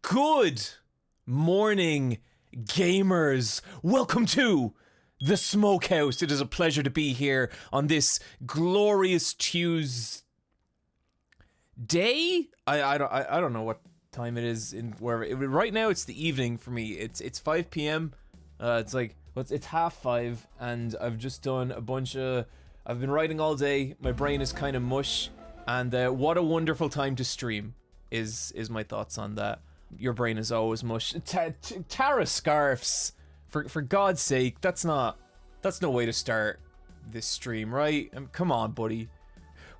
Good morning, gamers. Welcome to the Smokehouse. It is a pleasure to be here on this glorious Tuesday. I don't know what time it is in wherever. Right now, it's the evening for me. It's 5 p.m. It's 5:30, and I've just done a bunch of. I've been writing all day. My brain is kind of mush, and what a wonderful time to stream is my thoughts on that. Your brain is always mush. Tara scarfs, for God's sake, that's no way to start this stream, right? Come on, buddy.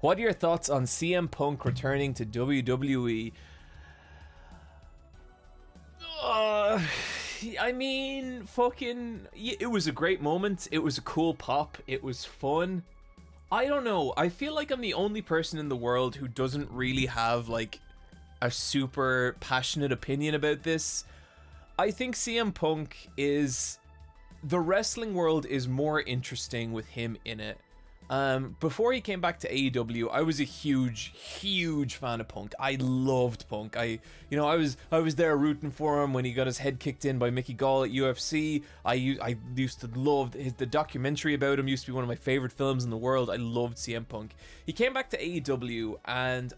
What are your thoughts on CM Punk returning to WWE? I mean, it was a great moment. It was a cool pop. It was fun. I don't know. I feel like I'm the only person in the world who doesn't really have, like, a super passionate opinion about this. I think CM Punk is... The wrestling world is more interesting with him in it. Before he came back to AEW, I was a huge fan of Punk. I loved Punk. I was there rooting for him when he got his head kicked in by Mickey Gall at UFC. I used to love the documentary about him. Used to be one of my favorite films in the world. I loved CM Punk. He came back to AEW and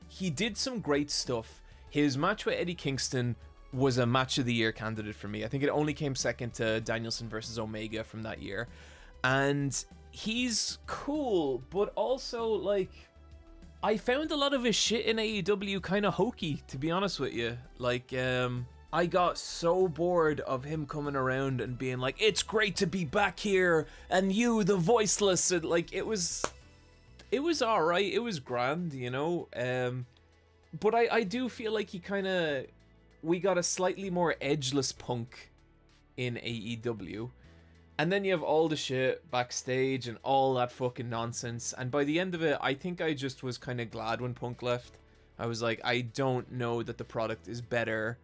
he did some great stuff. His match with Eddie Kingston was a match of the year candidate for me. I think it only came second to Danielson versus Omega from that year. And he's cool, but also, like, I found a lot of his shit in AEW kind of hokey, to be honest with you. Like, I got so bored of him coming around and being like, it's great to be back here, and you, the voiceless, and, like, it was alright, it was grand, you know, but I do feel like we got a slightly more edgeless Punk in AEW. And then you have all the shit backstage and all that fucking nonsense. And by the end of it, I think I just was kind of glad when Punk left. I was like, I don't know that the product is better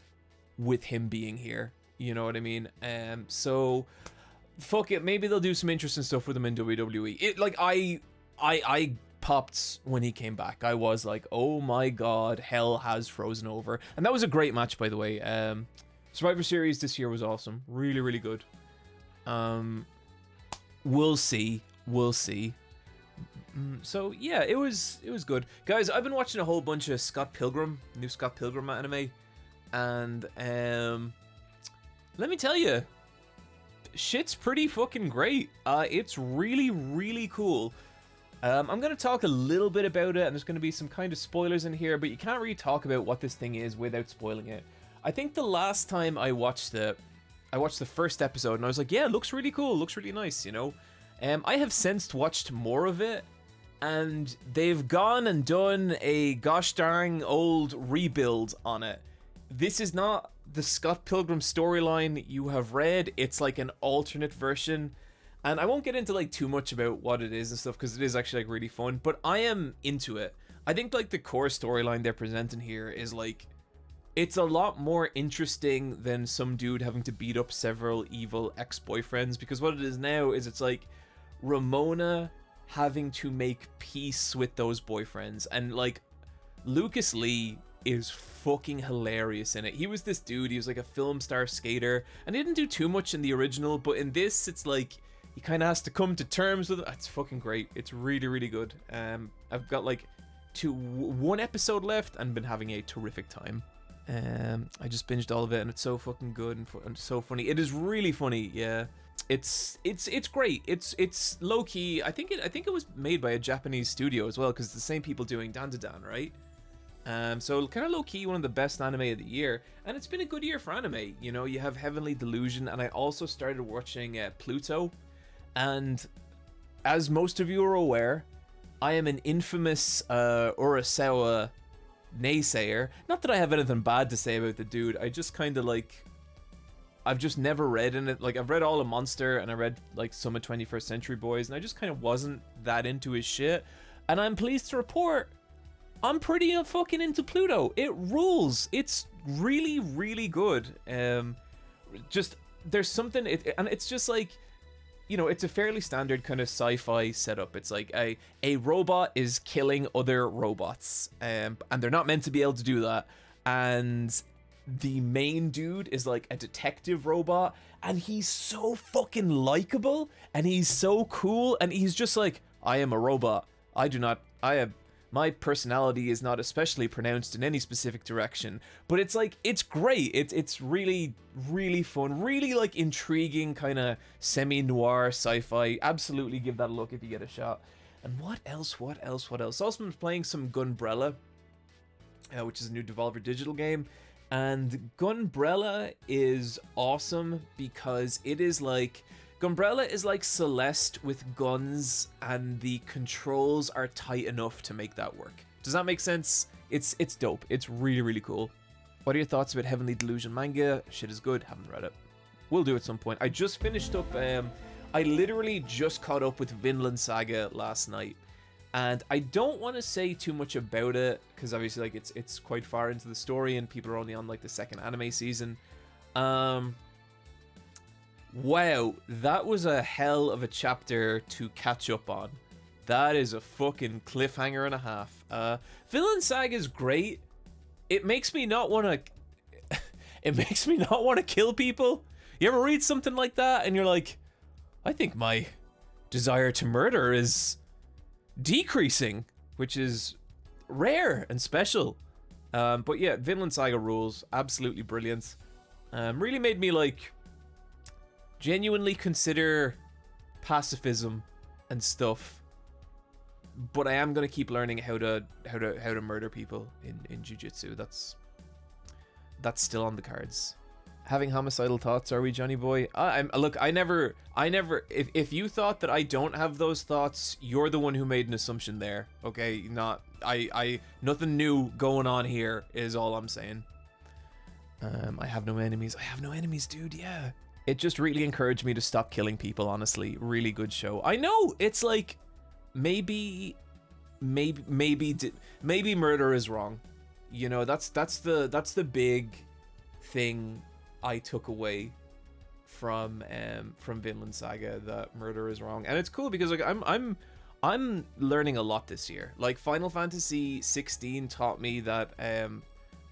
with him being here. You know what I mean? So, fuck it. Maybe they'll do some interesting stuff with him in WWE. I popped when he came back. I was like, oh my god, hell has frozen over. And that was a great match, by the way. Survivor Series this year was awesome. Really, really good. We'll see. So yeah, it was good, guys. I've been watching a whole bunch of new Scott Pilgrim anime, and let me tell you, shit's pretty fucking great. It's really cool. I'm gonna talk a little bit about it, and there's gonna be some kind of spoilers in here, but you can't really talk about what this thing is without spoiling it. I think the last time I watched the first episode, and I was like, yeah, it looks really cool, looks really nice, you know? I have since watched more of it, and they've gone and done a gosh darn old rebuild on it. This is not the Scott Pilgrim storyline you have read, it's like an alternate version, and I won't get into like too much about what it is and stuff, because it is actually like really fun, but I am into it. I think like the core storyline they're presenting here is like, it's a lot more interesting than some dude having to beat up several evil ex-boyfriends, because what it is now is it's like Ramona having to make peace with those boyfriends, and like Lucas Lee is fucking hilarious in it. He was this dude, he was like a film star skater, and he didn't do too much in the original, but in this it's like he kind of has to come to terms with it. It's fucking great. It's really good. I've got like one episode left and been having a terrific time. I just binged all of it, and it's so fucking good and so funny. It is really funny, yeah. It's great. It's low key. I think it was made by a Japanese studio as well, because it's the same people doing Dan, right? So kind of low key, one of the best anime of the year, and it's been a good year for anime. You know, you have Heavenly Delusion, and I also started watching Pluto, and as most of you are aware, I am an infamous Urasawa naysayer. Not that I have anything bad to say about the dude, I just kind of like, I've just never read in it. Like, I've read all of Monster, and I read like some of 21st Century Boys, and I just kind of wasn't that into his shit. And I'm pleased to report I'm pretty fucking into Pluto. It rules. It's really good. Just there's something, and it's just like, you know, it's a fairly standard kind of sci-fi setup. It's like a robot is killing other robots, and they're not meant to be able to do that. and the main dude is like a detective robot, and he's so fucking likable, and he's so cool, and he's just like, I am a robot. My personality is not especially pronounced in any specific direction, but it's like, it's great. It's really, really fun, really like intriguing, kind of semi-noir sci-fi. Absolutely give that a look if you get a shot. And what else? Also been playing some Gunbrella, which is a new Devolver Digital game. And Gunbrella is awesome because it is like, Gunbrella is like Celeste with guns, and the controls are tight enough to make that work. Does that make sense? It's dope. It's really, really cool. What are your thoughts about Heavenly Delusion manga? Shit is good. Haven't read it. We'll do at some point. I just finished up, I literally just caught up with Vinland Saga last night. And I don't want to say too much about it, because obviously like it's quite far into the story and people are only on like the second anime season. Wow, that was a hell of a chapter to catch up on. That is a fucking cliffhanger and a half. Vinland Saga is great. It makes me not want to it makes me not want to kill people. You ever read something like that and you're like, I think my desire to murder is decreasing, which is rare and special. But yeah, Vinland Saga rules. Absolutely brilliant. Really made me like genuinely consider pacifism and stuff. But I am gonna keep learning how to murder people in jiu-jitsu. That's still on the cards. Having homicidal thoughts, are we, Johnny boy? Look, I never. If you thought that I don't have those thoughts, you're the one who made an assumption there. Okay, nothing new going on here is all I'm saying. I have no enemies. I have no enemies, dude. Yeah. It just really encouraged me to stop killing people. Honestly, really good show. I know it's like, maybe murder is wrong. You know, that's the big thing I took away from Vinland Saga, that murder is wrong. And it's cool because like I'm learning a lot this year. Like Final Fantasy 16 taught me that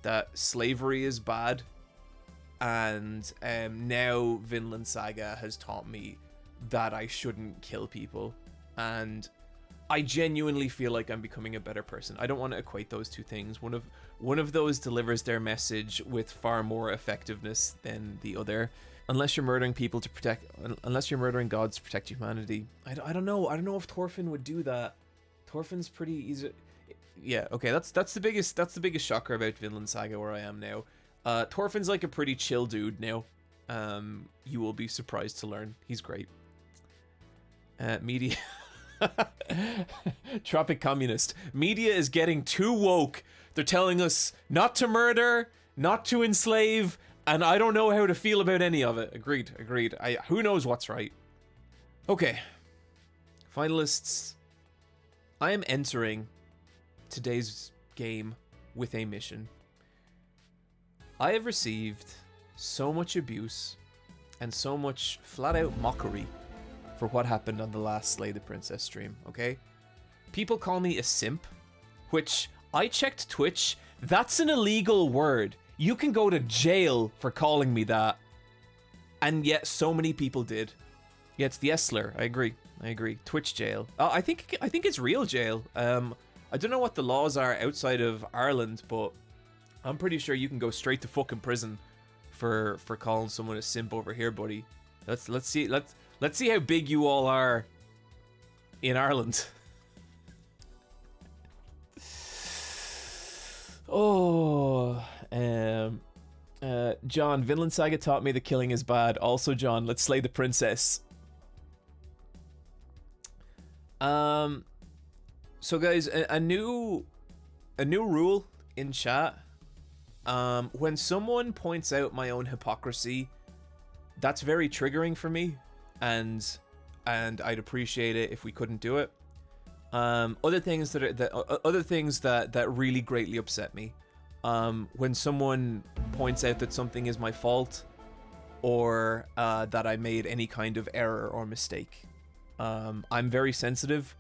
that slavery is bad, and now Vinland Saga has taught me that I shouldn't kill people, and I genuinely feel like I'm becoming a better person. I don't want to equate those two things. One of those delivers their message with far more effectiveness than the other. Unless you're murdering people to protect, unless you're murdering gods to protect humanity. I don't know. I don't know if Thorfinn would do that. Thorfinn's pretty easy. Yeah, okay. That's the biggest shocker about Vinland Saga where I am now. Thorfinn's like a pretty chill dude now. You will be surprised to learn he's great. Media. Tropic Communist. Media is getting too woke. They're telling us not to murder, not to enslave, and I don't know how to feel about any of it. Agreed. Who knows what's right? Okay. Finalists. I am entering today's game with a mission. I have received so much abuse and so much flat-out mockery for what happened on the last Slay the Princess stream, okay? People call me a simp, which I checked Twitch. That's an illegal word. You can go to jail for calling me that. And yet so many people did. Yeah, it's the S-slur. I agree. Twitch jail. I think it's real jail. I don't know what the laws are outside of Ireland, but I'm pretty sure you can go straight to fucking prison for calling someone a simp over here, buddy. Let's see how big you all are in Ireland. Oh, John, Vinland Saga taught me that killing is bad. Also, John, let's slay the princess. So guys, a new rule in chat. When someone points out my own hypocrisy, that's very triggering for me, and I'd appreciate it if we couldn't do it. Other things that really greatly upset me, when someone points out that something is my fault, or that I made any kind of error or mistake. I'm very sensitive,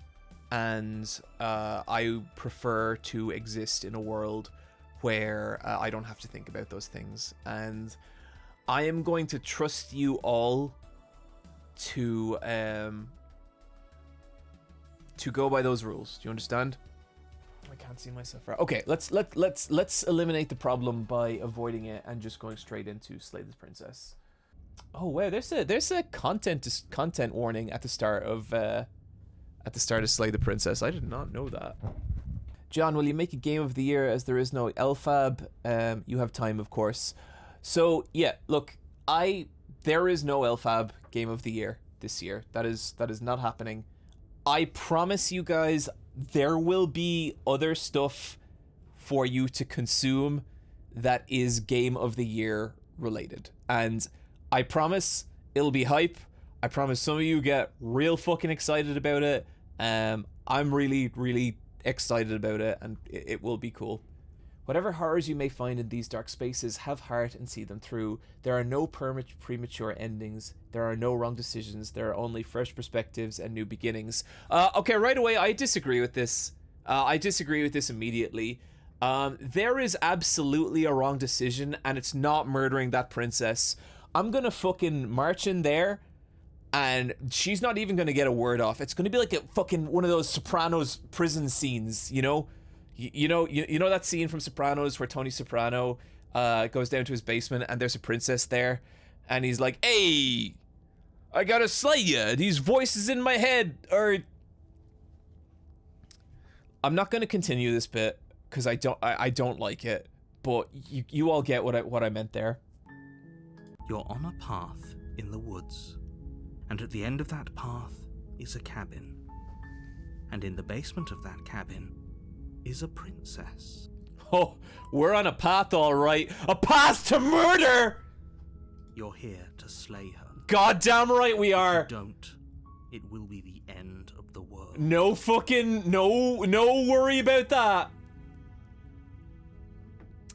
and I prefer to exist in a world where I don't have to think about those things. And I am going to trust you all to go by those rules. Do you understand? I can't see myself right. Okay, let's eliminate the problem by avoiding it and just going straight into Slay the Princess. Oh wow, there's a content warning at the start of Slay the Princess. I did not know that. John, will you make a game of the year as there is no LFAB? You have time, of course. So yeah, look, there is no LFAB game of the year this year. That is not happening. I promise you guys, there will be other stuff for you to consume that is game of the year related, and I promise it'll be hype. I promise some of you get real fucking excited about it. I'm really excited about it, and it will be cool. Whatever horrors you may find in these dark spaces, have heart and see them through. There are no premature endings. There are no wrong decisions. There are only fresh perspectives and new beginnings. Okay, right away, I disagree with this. I disagree with this immediately. There is absolutely a wrong decision, and it's not murdering that princess. I'm gonna fucking march in there, and she's not even gonna get a word off. It's gonna be like a fucking one of those Sopranos prison scenes, you know? You know that scene from Sopranos where Tony Soprano goes down to his basement and there's a princess there, and he's like, "Hey, I gotta slay ya. These voices in my head are..." I'm not gonna continue this bit because I don't like it, but you all get what I meant there. You're on a path in the woods, and at the end of that path is a cabin, and in the basement of that cabin is a princess. Oh, we're on a path, all right. A path to murder! You're here to slay her. Goddamn right we are. If you don't, it will be the end of the world. No fucking, no worry about that.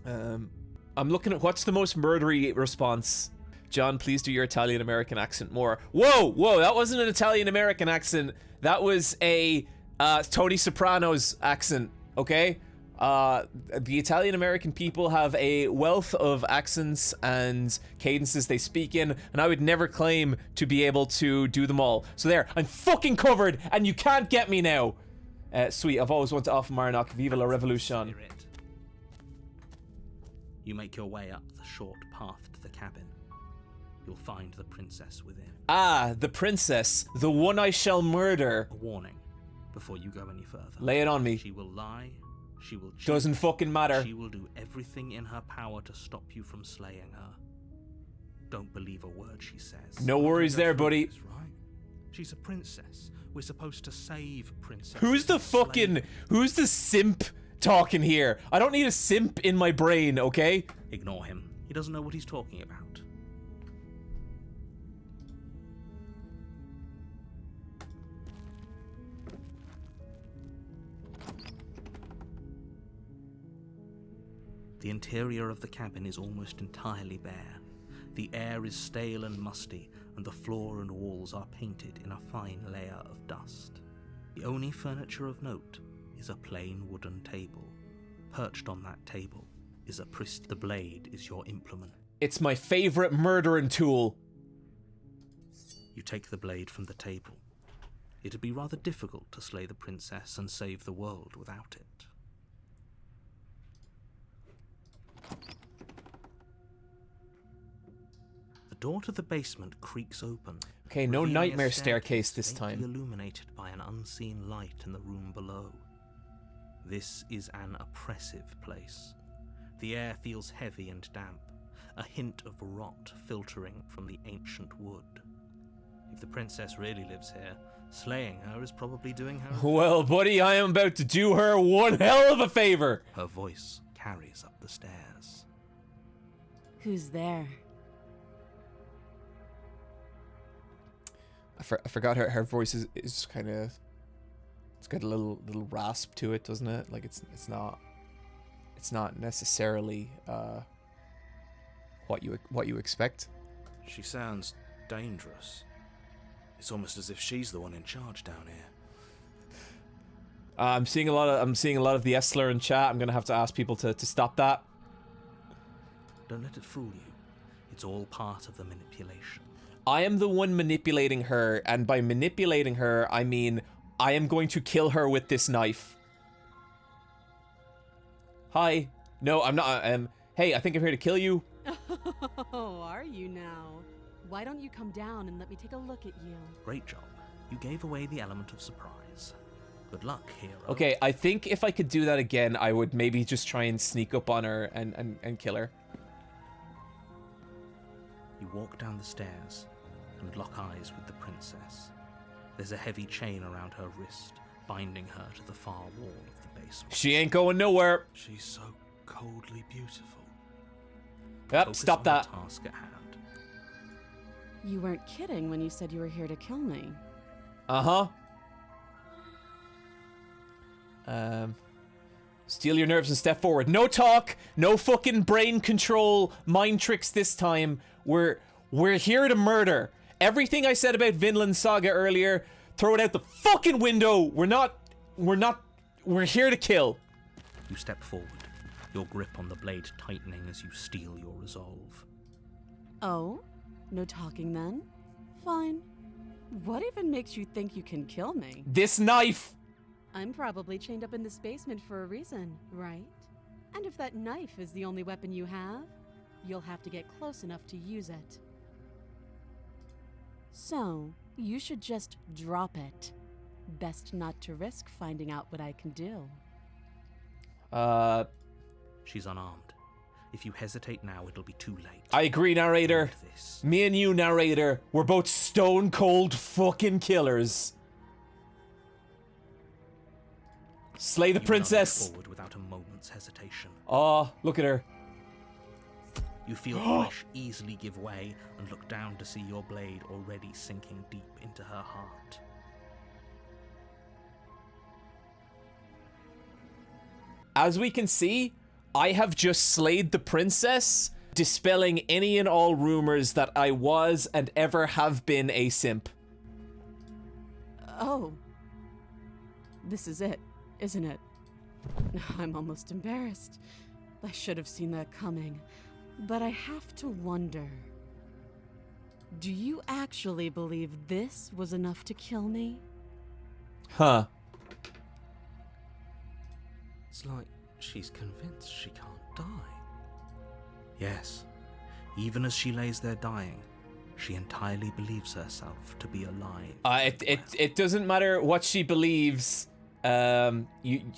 I'm looking at what's the most murdery response. John, please do your Italian-American accent more. Whoa, that wasn't an Italian-American accent. That was a Tony Soprano's accent. Okay, the Italian-American people have a wealth of accents and cadences they speak in, and I would never claim to be able to do them all. So there, I'm fucking covered, and you can't get me now. Sweet, I've always wanted to offer Marnock, Viva la Revolution. You make your way up the short path to the cabin. You'll find the princess within. Ah, the princess, the one I shall murder. A warning. Before you go any further. Lay it on me. She will lie, she will cheat. Doesn't fucking matter. She will do everything in her power to stop you from slaying her. Don't believe a word she says. No worries there, buddy. Right? She's a princess. We're supposed to save princesses. Who's the simp talking here? I don't need a simp in my brain, okay? Ignore him. He doesn't know what he's talking about. The interior of the cabin is almost entirely bare. The air is stale and musty, and the floor and walls are painted in a fine layer of dust. The only furniture of note is a plain wooden table. Perched on that table is a priest. The blade is your implement. It's my favorite murdering tool. You take the blade from the table. It'd be rather difficult to slay the princess and save the world without it. The door to the basement creaks open. Okay, no nightmare staircase this time. Illuminated by an unseen light in the room below. This is an oppressive place. The air feels heavy and damp, a hint of rot filtering from the ancient wood. If the princess really lives here, slaying her is probably doing her... Well, buddy, I am about to do her one hell of a favor. Her voice carries up the stairs. Who's there? I forgot her voice is kind of... It's got a little rasp to it, doesn't it? Like it's not necessarily what you expect. She sounds dangerous. It's almost as if she's the one in charge down here. I'm seeing a lot of the S slur in chat. I'm gonna have to ask people to stop that. Don't let it fool you. It's all part of the manipulation. I am the one manipulating her, and by manipulating her, I mean I am going to kill her with this knife. Hi. No, I'm not. Hey, I think I'm here to kill you. Oh, are you now? Why don't you come down and let me take a look at you? Great job. You gave away the element of surprise. Good luck, hero. Okay, I think if I could do that again, I would maybe just try and sneak up on her and kill her. You walk down the stairs and lock eyes with the princess. There's a heavy chain around her wrist, binding her to the far wall of the basement. She ain't going nowhere. She's so coldly beautiful. Yep, Focus stop on that. the task at hand. You weren't kidding when you said you were here to kill me. Uh-huh. Steal your nerves and step forward. No talk, no fucking brain control, mind tricks this time. We're here to murder. Everything I said about Vinland Saga earlier, throw it out the fucking window. We're here to kill. You step forward, your grip on the blade tightening as you steel your resolve. Oh? No talking then? Fine. What even makes you think you can kill me? This knife. I'm probably chained up in this basement for a reason, right? And if that knife is the only weapon you have, you'll have to get close enough to use it. So, you should just drop it. Best not to risk finding out what I can do. She's unarmed. If you hesitate now, it'll be too late. I agree, narrator. Me and you, narrator, we're both stone cold fucking killers. Slay the princess. Forward without a moment's hesitation. Oh, look at her. You feel flesh easily give way and look down to see your blade already sinking deep into her heart. As we can see, I have just slayed the princess, dispelling any and all rumors that I was and ever have been a simp. Oh. This is it, isn't it? I'm almost embarrassed. I should have seen that coming. But I have to wonder. Do you actually believe this was enough to kill me? Huh. It's like she's convinced she can't die. Yes, even as she lays there dying, she entirely believes herself to be alive. It doesn't matter what she believes.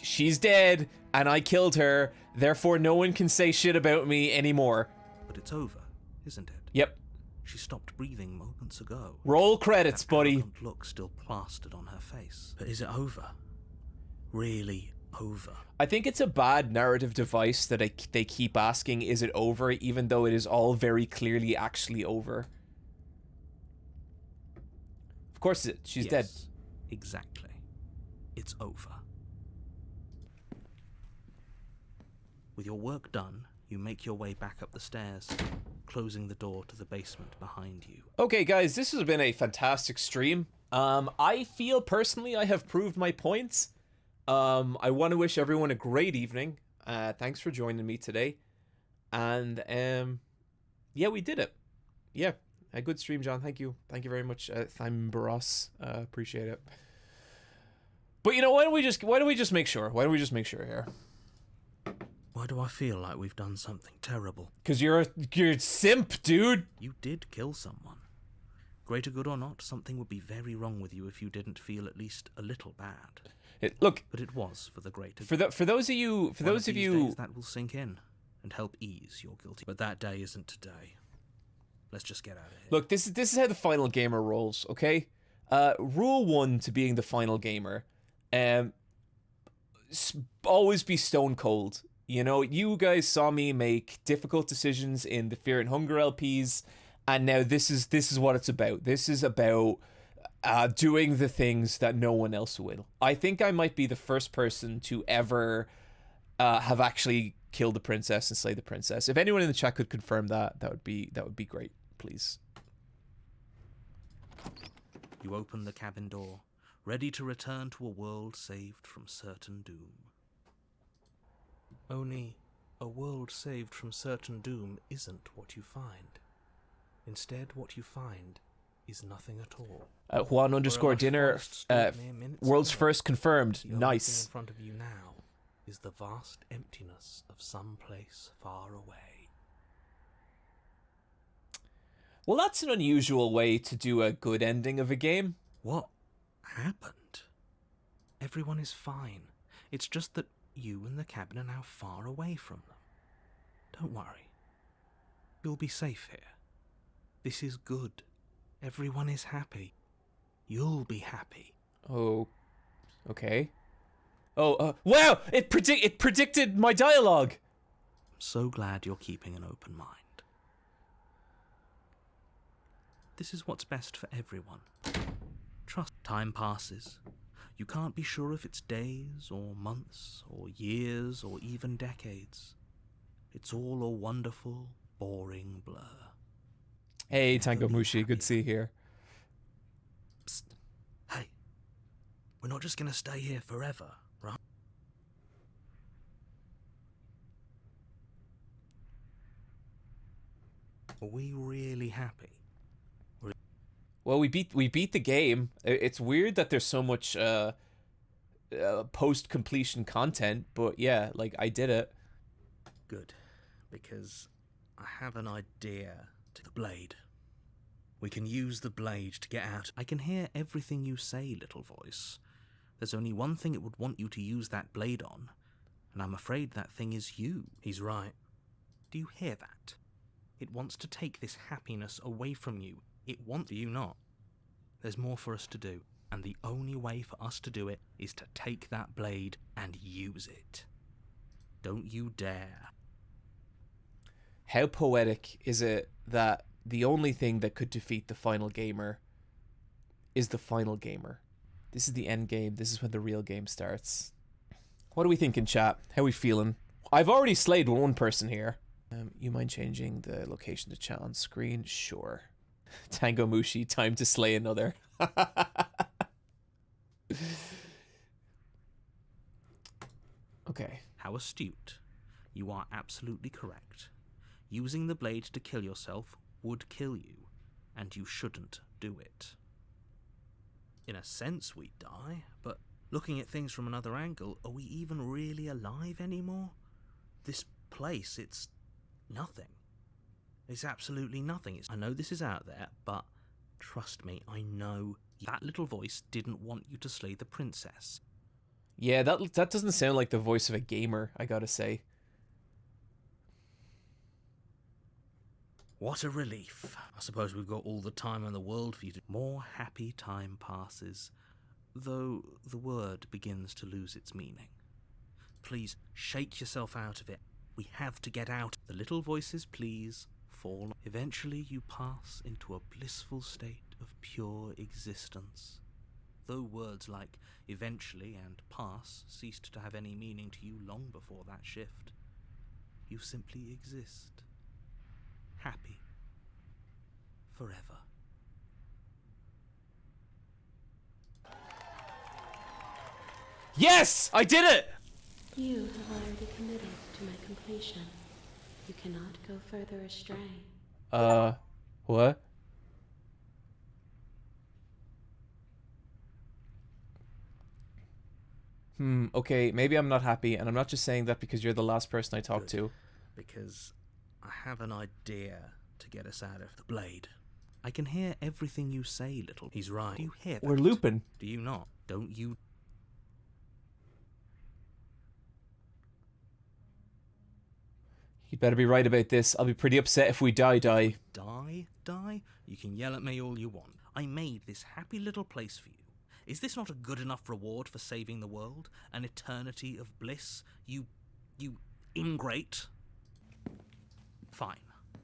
She's dead, and I killed her. Therefore, no one can say shit about me anymore. But it's over, isn't it? Yep. She stopped breathing moments ago. Roll credits, That buddy. arrogant look still plastered on her face. But is it over? Really over? I think it's a bad narrative device that they keep asking, is it over, even though it is all very clearly actually over. Of course she's Yes, dead. Exactly. It's over. With your work done, you make your way back up the stairs, closing the door to the basement behind you. Okay, guys, this has been a fantastic stream. I feel personally I have proved my points. I want to wish everyone a great evening. Thanks for joining me today. And, yeah, we did it. Yeah, a good stream, John. Thank you. Thank you very much. Thambaros. Appreciate it. But, you know, why don't we just make sure? Why don't we just make sure here? Why do I feel like we've done something terrible? Because you're a simp, dude. You did kill someone. Greater good or not, something would be very wrong with you if you didn't feel at least a little bad. Look, but it was for the greater good. For those of you, days, that will sink in and help ease your guilty. But that day isn't today. Let's just get out of here. Look, this is how the final gamer rolls, okay? Rule 1 to being the final gamer. Always be stone cold. You know, you guys saw me make difficult decisions in the Fear and Hunger LPs, and now this is what it's about. This is about doing the things that no one else will. I think I might be the first person to ever have actually killed the princess and slay the princess. If anyone in the chat could confirm that, that would be great, please. You open the cabin door, ready to return to a world saved from certain doom. Only, a world saved from certain doom isn't what you find. Instead, what you find is nothing at all. Juan underscore dinner, world's first confirmed. The only thing Nice. in front of you now is the vast emptiness of some place far away. Well, that's an unusual way to do a good ending of a game. What happened? Everyone is fine. It's just that you and the cabin are now far away from them. Don't worry. You'll be safe here. This is good. Everyone is happy. You'll be happy. Oh, okay. Oh, wow! It predicted my dialogue. I'm so glad you're keeping an open mind. This is what's best for everyone. Trust. Time passes. You can't be sure if it's days or months or years or even decades. It's all a wonderful, boring blur. Hey, Tango Mushi, good to see you here. Psst. Hey, we're not just gonna stay here forever, right? Are we really happy? Well, we beat the game. It's weird that there's so much post completion content, but yeah, like I did it. Good, because I have an idea to the blade. We can use the blade to get out. I can hear everything you say, little voice. There's only one thing it would want you to use that blade on, and I'm afraid that thing is you. He's right. Do you hear that? It wants to take this happiness away from you. It wants you not. There's more for us to do, and the only way for us to do it is to take that blade and use it. Don't you dare. How poetic is it that the only thing that could defeat the final gamer is the final gamer? This is the end game. This is when the real game starts. What are we thinking, chat? How are we feeling? I've already slayed one person here. You mind changing the location to chat on screen? Sure. Tango Mushi, time to slay another. Okay. How astute. You are absolutely correct. Using the blade to kill yourself would kill you, and you shouldn't do it. In a sense, we die, but looking at things from another angle, are we even really alive anymore? This place, it's nothing. It's absolutely nothing. I know this is out there, but trust me, I know that little voice didn't want you to slay the princess. Yeah, that doesn't sound like the voice of a gamer, I gotta say. What a relief. I suppose we've got all the time in the world for you to... More happy time passes, though the word begins to lose its meaning. Please, shake yourself out of it. We have to get out. The little voices, please, fall. Eventually you pass into a blissful state of pure existence. Though words like eventually and pass ceased to have any meaning to you long before that shift, you simply exist. Happy. Forever. Yes! I did it! You have already committed to my completion. You cannot go further astray. What? Okay, maybe I'm not happy, and I'm not just saying that because you're the last person I talked to. Because I have an idea to get us out of the blade. I can hear everything you say, little. He's right. Do you hear that? We're looping. Do you not? Don't you? You better be right about this. I'll be pretty upset if we die. Die? You can yell at me all you want. I made this happy little place for you. Is this not a good enough reward for saving the world? An eternity of bliss? You ingrate? Fine.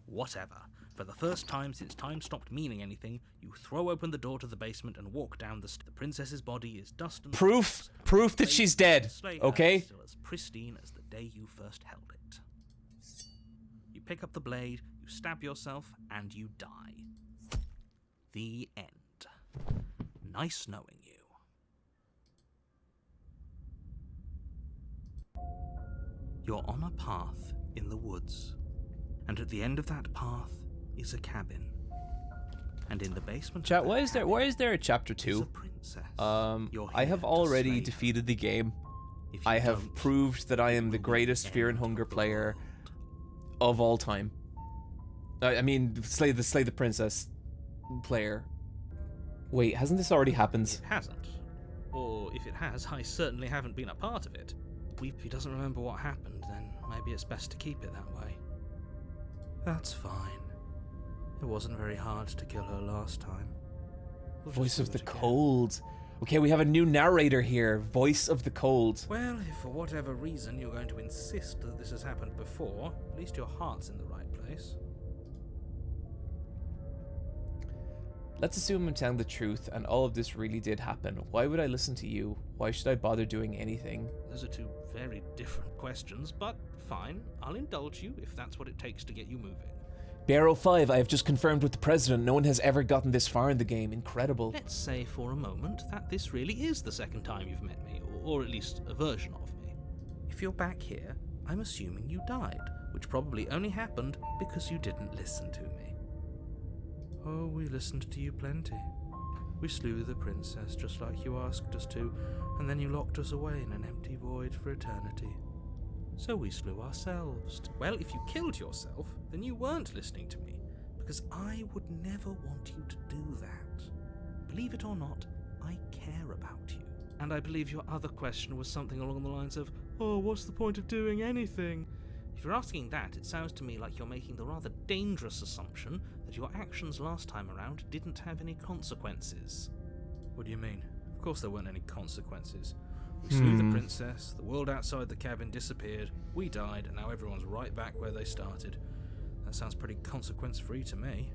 Whatever. For the first time since time stopped meaning anything, you throw open the door to the basement and walk down the The princess's body is dust and... Proof that she's dead, okay? Still as pristine as the day you first held it. You pick up the blade, you stab yourself, and you die. The end. Nice knowing you. You're on a path in the woods, and at the end of that path is a cabin. And in the basement Chat, of why that is there a chapter cabin is 2? a princess. You're I here have to already slay her. defeated the game. If you I have don't, proved that I am the it will be greatest the Fear and end Hunger of the player world. of all time. I mean, Slay the Princess player. Wait, hasn't this already happened? It hasn't. Or if it has, I certainly haven't been a part of it. If he doesn't remember what happened, then maybe it's best to keep it that way. That's fine. It wasn't very hard to kill her last time. We'll just Voice do of the it again. Cold. Okay, we have a new narrator here. Voice of the Cold. Well, if for whatever reason you're going to insist that this has happened before, at least your heart's in the right place. Let's assume I'm telling the truth and all of this really did happen. Why would I listen to you? Why should I bother doing anything? Those are two very different questions, but fine. I'll indulge you if that's what it takes to get you moving. Barrow 5, I have just confirmed with the president. No one has ever gotten this far in the game. Incredible. Let's say for a moment that this really is the second time you've met me, or at least a version of me. If you're back here, I'm assuming you died, which probably only happened because you didn't listen to me. Oh, we listened to you plenty. We slew the princess just like you asked us to, and then you locked us away in an empty void for eternity. So we slew ourselves. Well, if you killed yourself, then you weren't listening to me, because I would never want you to do that. Believe it or not, I care about you. And I believe your other question was something along the lines of, oh, what's the point of doing anything? If you're asking that, it sounds to me like you're making the rather dangerous assumption that your actions last time around didn't have any consequences. What do you mean? Of course there weren't any consequences. We slew the princess, the world outside the cabin disappeared, we died, and now everyone's right back where they started. That sounds pretty consequence-free to me.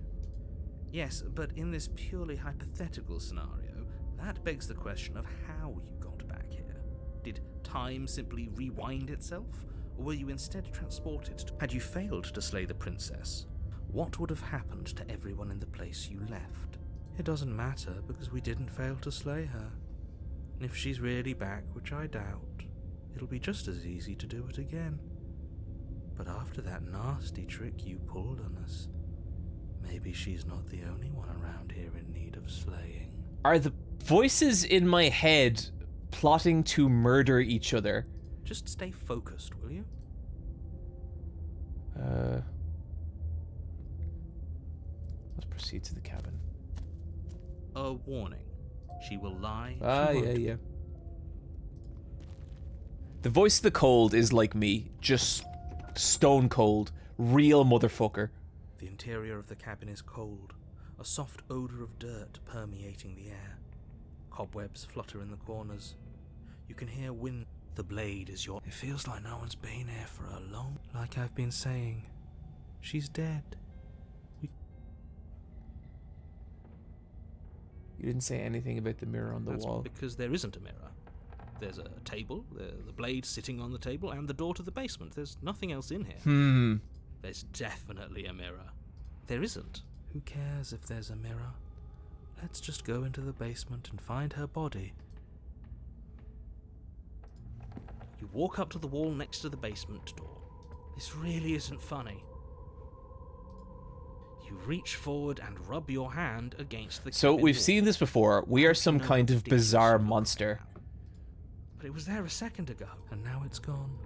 Yes, but in this purely hypothetical scenario, that begs the question of how you got back here. Did time simply rewind itself? Or were you instead transported to... Had you failed to slay the princess, what would have happened to everyone in the place you left? It doesn't matter, because we didn't fail to slay her. And if she's really back, which I doubt, it'll be just as easy to do it again. But after that nasty trick you pulled on us, maybe she's not the only one around here in need of slaying. Are the voices in my head plotting to murder each other? Just stay focused, will you? Let's proceed to the cabin. A warning. She will lie. Yeah. The voice of the cold is like me, just stone cold, real motherfucker. The interior of the cabin is cold, a soft odor of dirt permeating the air. Cobwebs flutter in the corners. You can hear wind. The blade is your... It feels like no one's been here for a long... Like I've been saying, she's dead. You didn't say anything about the mirror on the That's wall. because there isn't a mirror. There's a table, the blade sitting on the table, and the door to the basement. There's nothing else in here. There's definitely a mirror. There isn't. Who cares if there's a mirror? Let's just go into the basement and find her body. You walk up to the wall next to the basement door. This really isn't funny. You reach forward and rub your hand against the So cabin we've wall. seen this before. We are some No kind of feelings bizarre of monster. now. But it was there a second ago, and now it's gone.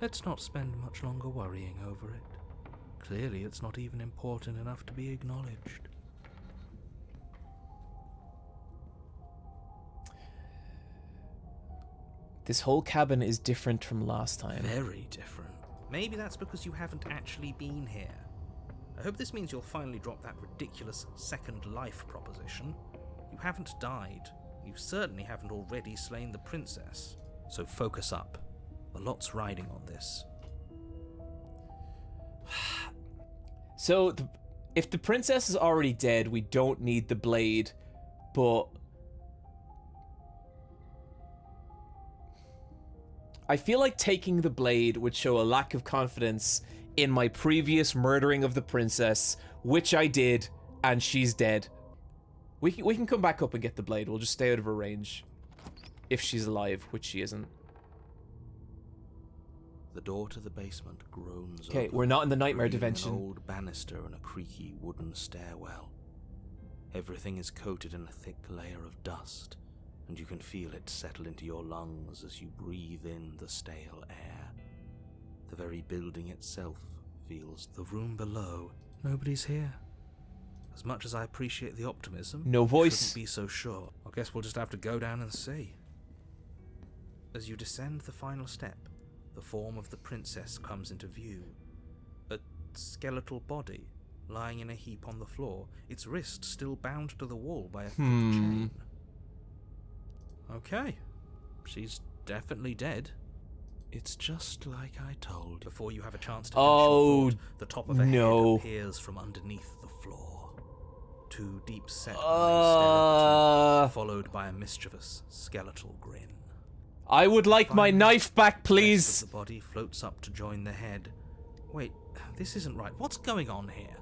Let's not spend much longer worrying over it. Clearly it's not even important enough to be acknowledged. This whole cabin is different from last time. Very different. Maybe that's because you haven't actually been here. I hope this means you'll finally drop that ridiculous second life proposition. You haven't died. You certainly haven't already slain the princess. So focus up. A lot's riding on this. So, if the princess is already dead, we don't need the blade, but... I feel like taking the blade would show a lack of confidence in my previous murdering of the princess, which I did, and she's dead. We can come back up and get the blade. We'll just stay out of her range. If she's alive, which she isn't. The door to the basement groans. Okay, open, we're not in the nightmare revealing dimension. An old banister and a creaky wooden stairwell. Everything is coated in a thick layer of dust, and you can feel it settle into your lungs as you breathe in the stale air. The very building itself feels. The room below. Nobody's here. As much as I appreciate the optimism, No voice. shouldn't be so sure. I guess we'll just have to go down and see. As you descend the final step, the form of the princess comes into view. A skeletal body, lying in a heap on the floor, its wrist still bound to the wall by a thick chain. Okay, she's definitely dead. It's just like I told you. Before you have a chance to finish your thought, the top of a head appears from underneath the floor. Two deep-set eyes stare at you, followed by a mischievous skeletal grin. I would like my knife back, please. The body floats up to join the head. Wait, this isn't right. What's going on here?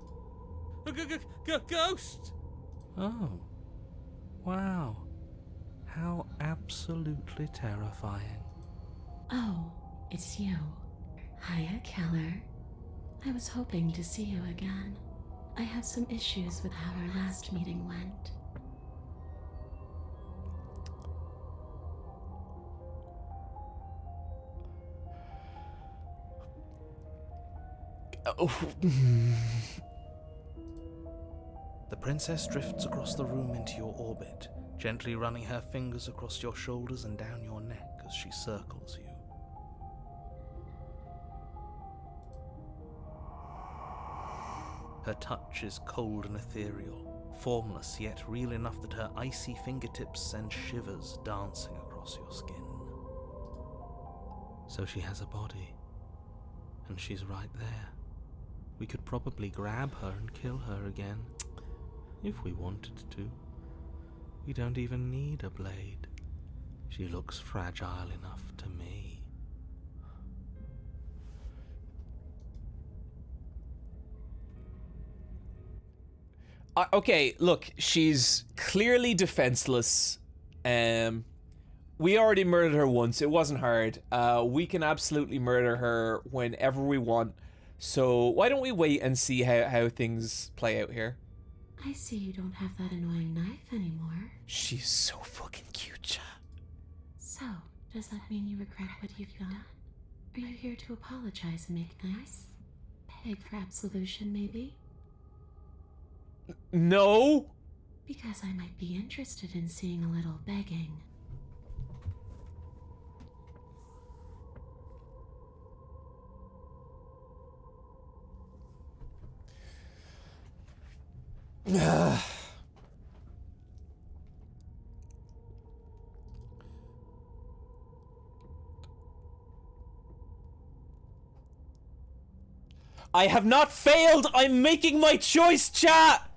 Ghost! Oh. Wow. How absolutely terrifying. Oh, it's you. Hiya, Keller. I was hoping to see you again. I have some issues with how our last meeting went. The princess drifts across the room into your orbit, gently running her fingers across your shoulders and down your neck as she circles you. Her touch is cold and ethereal, formless yet real enough that her icy fingertips send shivers dancing across your skin. So she has a body, and she's right there. We could probably grab her and kill her again, if we wanted to. We don't even need a blade. She looks fragile enough to me. Okay, look, she's clearly defenseless. We already murdered her once. It wasn't hard. We can absolutely murder her whenever we want. So why don't we wait and see how things play out here? I see you don't have that annoying knife anymore. She's so fucking cute, chat. So, does that mean you regret what you've done? Are you here to apologize and make nice? Beg for absolution, maybe? No! Because I might be interested in seeing a little begging. I have not failed! I'm making my choice, chat!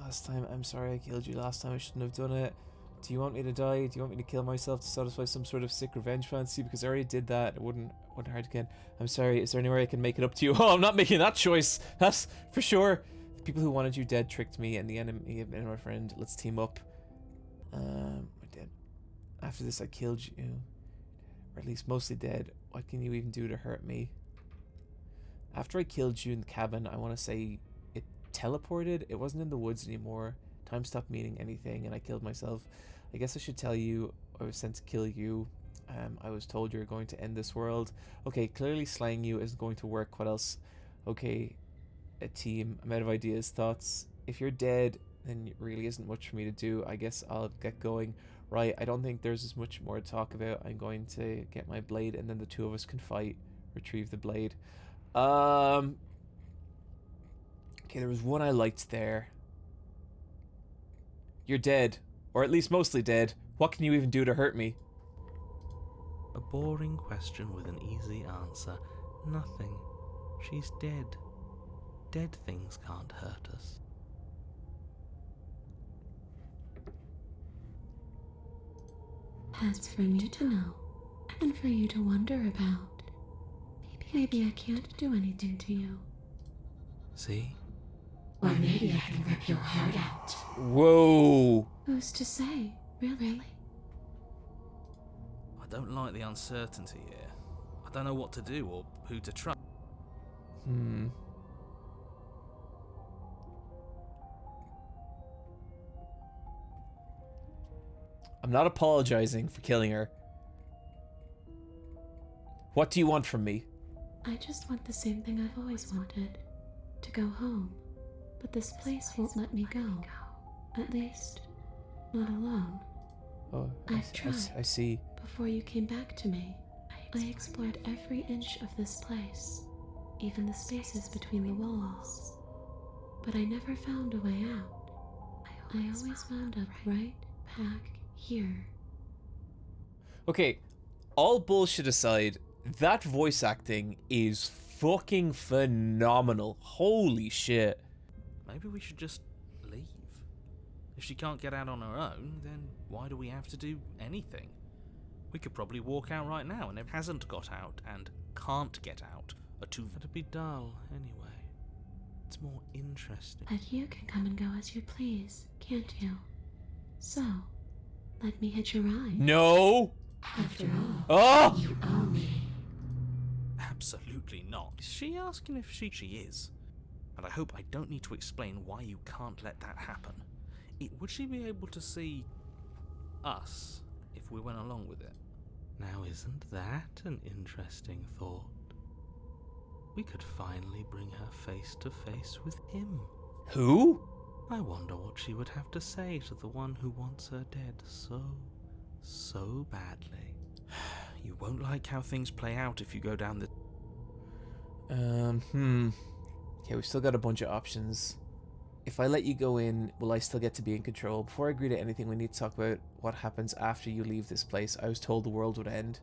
Last time, I'm sorry I killed you last time, I shouldn't have done it. Do you want me to die? Do you want me to kill myself to satisfy some sort of sick revenge fantasy? Because I already did that, it wouldn't hurt again. I'm sorry, is there any way I can make it up to you? Oh, I'm not making that choice! That's for sure! The people who wanted you dead tricked me, and the enemy have been my friend. Let's team up. I did. After this I killed you. Or at least mostly dead. What can you even do to hurt me? After I killed you in the cabin, I want to say it teleported. It wasn't in the woods anymore. Time stopped meaning anything, and I killed myself. I guess I should tell you I was sent to kill you. I was told you're going to end this world. Okay, clearly slaying you isn't going to work. What else? Okay, a team. I'm out of ideas, thoughts. If you're dead, then it really isn't much for me to do. I guess I'll get going. Right, I don't think there's as much more to talk about. I'm going to get my blade, and then the two of us can fight. Retrieve the blade. Okay, there was one I liked there. You're dead. Or at least mostly dead. What can you even do to hurt me? A boring question with an easy answer. Nothing. She's dead. Dead things can't hurt us. That's for me to know, and for you to wonder about. Maybe I can't do anything to you. See? Or maybe I can rip your heart out. Whoa! Who's to say, really? I don't like the uncertainty here. I don't know what to do or who to trust. Hmm. I'm not apologizing for killing her. What do you want from me? I just want the same thing I've always wanted. To go home. But this place won't let me go. At least, not alone. Oh, I've tried. I see. Before you came back to me, I explored every inch of this place, even the spaces between the walls. But I never found a way out. I always wound up right back here. Okay, all bullshit aside, that voice acting is fucking phenomenal. Holy shit. Maybe we should just leave. If she can't get out on her own, then why do we have to do anything? We could probably walk out right now, and if hasn't got out and can't get out are too... It'd be dull, anyway. It's more interesting. But you can come and go as you please, can't you? So, let me hitch a ride. No! After all, Oh! you owe me. Absolutely not. Is she asking if she is? And I hope I don't need to explain why you can't let that happen. Would she be able to see us if we went along with it? Now isn't that an interesting thought? We could finally bring her face to face with him. Who? I wonder what she would have to say to the one who wants her dead so badly. You won't like how things play out if you go down the... Okay, we've still got a bunch of options. If I let you go in, will I still get to be in control? Before I agree to anything, we need to talk about what happens after you leave this place. I was told the world would end.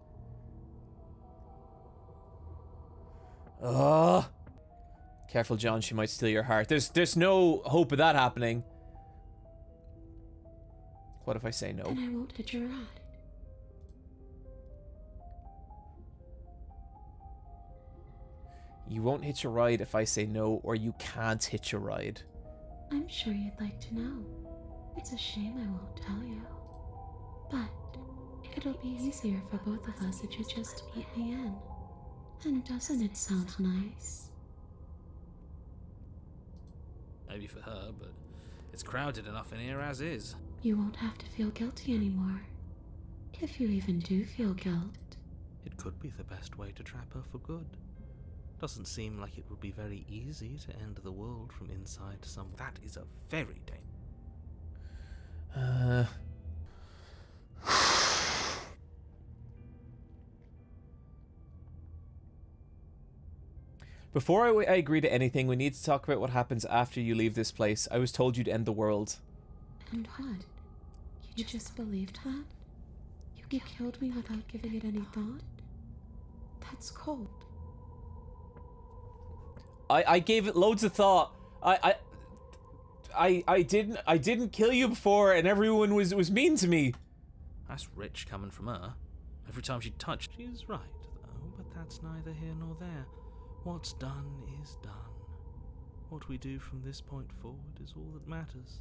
Ugh. Careful, John, she might steal your heart. There's no hope of that happening. What if I say no? Then I won't hitch a ride. You won't hitch a ride if I say no, or you can't hitch a ride. I'm sure you'd like to know. It's a shame I won't tell you. But it'll be easier for both of us if you just let me in. And doesn't it sound nice? Maybe for her, but it's crowded enough in here as is. You won't have to feel guilty anymore. If you even do feel guilt. It could be the best way to trap her for good. Doesn't seem like it would be very easy to end the world from inside some... That is a very dangerous... Before I agree to anything, we need to talk about what happens after you leave this place. I was told you'd end the world. And what? You just believed that? You killed me without giving it any thought? That's cold. I gave it loads of thought. I didn't kill you before, and everyone was mean to me. That's rich coming from her. Every time she touched... She's right, though, but that's neither here nor there. What's done is done. What we do from this point forward is all that matters.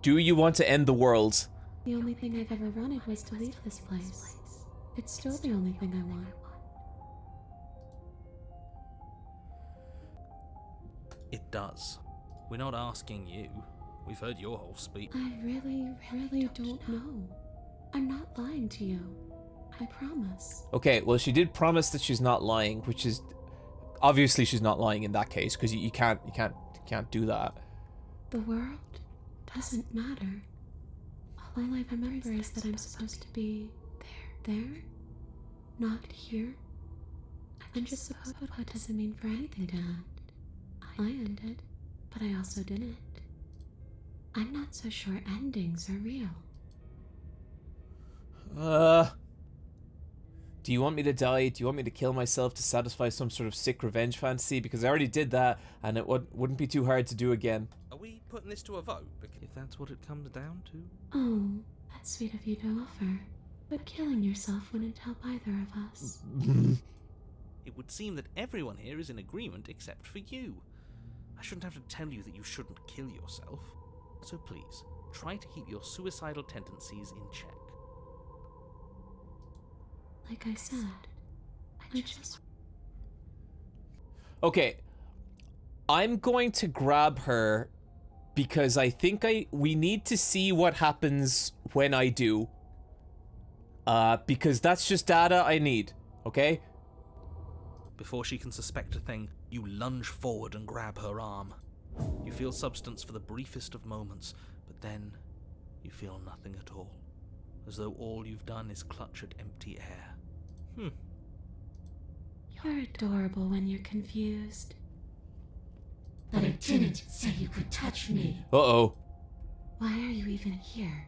Do you want to end the world? The only thing I've ever wanted was to leave this place. It's still the only thing I want. It does. We're not asking you. We've heard your whole speech. I really don't know. I'm not lying to you. I promise. Okay, well, she did promise that she's not lying, which is obviously she's not lying in that case, because you can't do that. The world doesn't matter. All I remember is that I'm supposed to be there, not here. And just suppose what doesn't mean for anything to end. I ended, but I also didn't. I'm not so sure endings are real. Do you want me to die? Do you want me to kill myself to satisfy some sort of sick revenge fantasy? Because I already did that, and it wouldn't be too hard to do again. Are we putting this to a vote? If that's what it comes down to? Oh, that's sweet of you to offer. But killing yourself wouldn't help either of us. It would seem that everyone here is in agreement except for you. I shouldn't have to tell you that you shouldn't kill yourself. So please, try to keep your suicidal tendencies in check. Like I said, I just... Okay. I'm going to grab her because I think we need to see what happens when I do. Because that's just data I need, okay? Before she can suspect a thing, you lunge forward and grab her arm. You feel substance for the briefest of moments, but then you feel nothing at all, as though all you've done is clutch at empty air. You're adorable when you're confused. But I didn't say you could touch me. Uh-oh. Why are you even here?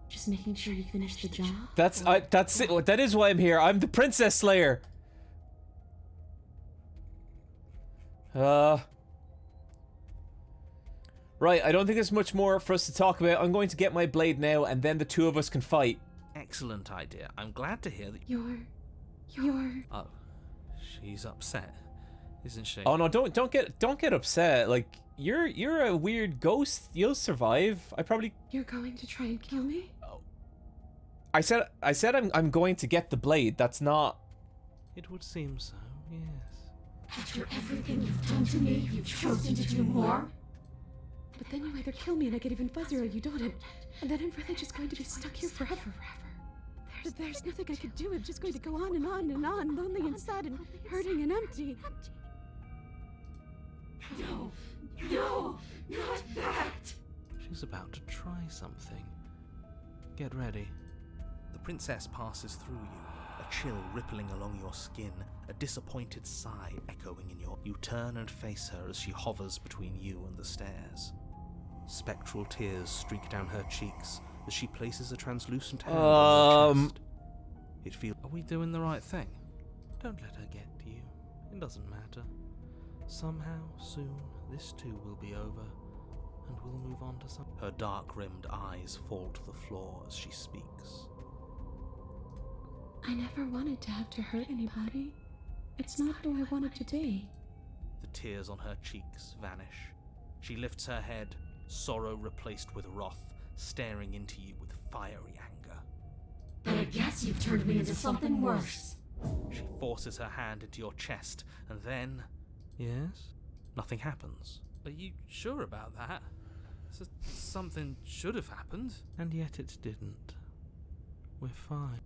Just making sure you finish the job? That's it. That is why I'm here. I'm the Princess Slayer. Right, I don't think there's much more for us to talk about. I'm going to get my blade now, and then the two of us can fight. Excellent idea. I'm glad to hear that You're... Oh, she's upset, isn't she? Oh no, don't get upset. Like, you're a weird ghost. You'll survive. You're going to try and kill me? I said I'm going to get the blade. That's not... It would seem so, yes. After everything you've done to me, you've chosen to do more? But then you either kill me and I get even fuzzier or you don't, and then I'm really just going to be stuck here forever. There's nothing I could do. I'm just going to go on and on and on, lonely and sad and hurting and empty. No, not that! She's about to try something. Get ready. The princess passes through you, a chill rippling along your skin, a disappointed sigh echoing in your... You turn and face her as she hovers between you and the stairs. Spectral tears streak down her cheeks as she places a translucent hand on your chest. It feels... Are we doing the right thing? Don't let her get to you. It doesn't matter. Somehow, soon, this too will be over, and we'll move on to some... Her dark-rimmed eyes fall to the floor as she speaks. I never wanted to have to hurt anybody. It's not who I wanted to be. The tears on her cheeks vanish. She lifts her head, sorrow replaced with wrath, staring into you with fiery anger. But I guess you've turned me into something worse. She forces her hand into your chest, and then... Yes? Nothing happens. Are you sure about that? Something should have happened. And yet it didn't. We're fine.